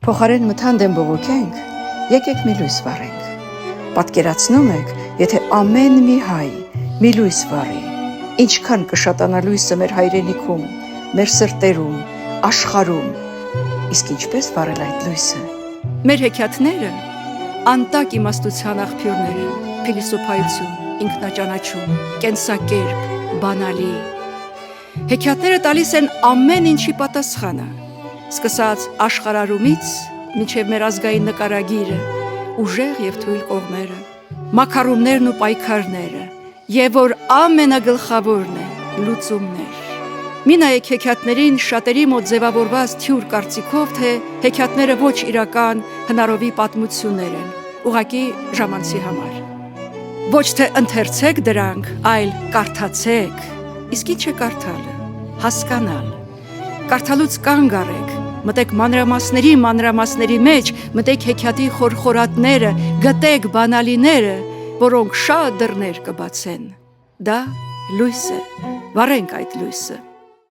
Փոխարեն մթանդեմ բողոքենք, եկեք մի լույս վառենք։ Պատկերացնում եք, եթե ամեն մի հայ մի լույս վառի, ինչքան կշատանա լույսը մեր հայրենիքում, մեր սրտերում, աշխարհում։ Իսկ ինչպես վառել այդ լույսը։ Մեր հեքիաթները անտակ իմաստության աղբյուրներ են, փիլիսոփայություն, ինքնաճանաչում, կենսակերպ, բանալի։ Հեքիաթները տալիս են ամեն ինչի պատասխանը, սկսած աշխարհարումից մինչև մեր ազգային նկարագիրը, ուժեղ եւ թույլ կողմերը, մաքարումներն ու պայքարները, եւ որ ամենագլխավորն է լուծումներ։ Մի նայեք հեքիաթներին շատերի մոտ ձևավորված թյուր կարծիքով, թե հեքիաթները ոչ իրական հնարովի պատմություններ են, ուղղակի ժամանցի համար։ Ոչ թե ընթերցեք դրանք, այլ կարդացեք։ Իսկ ինչ է կարդալը, հասկանալ։ Կարդալուց կանգ առեք, մտեք մանրամասների մեջ, մտեք հեքիաթի խորխորատները, գտեք բանալիները, որոնք շատ դռներ կբացեն։ Դա լույս է, վառենք այդ լույսը։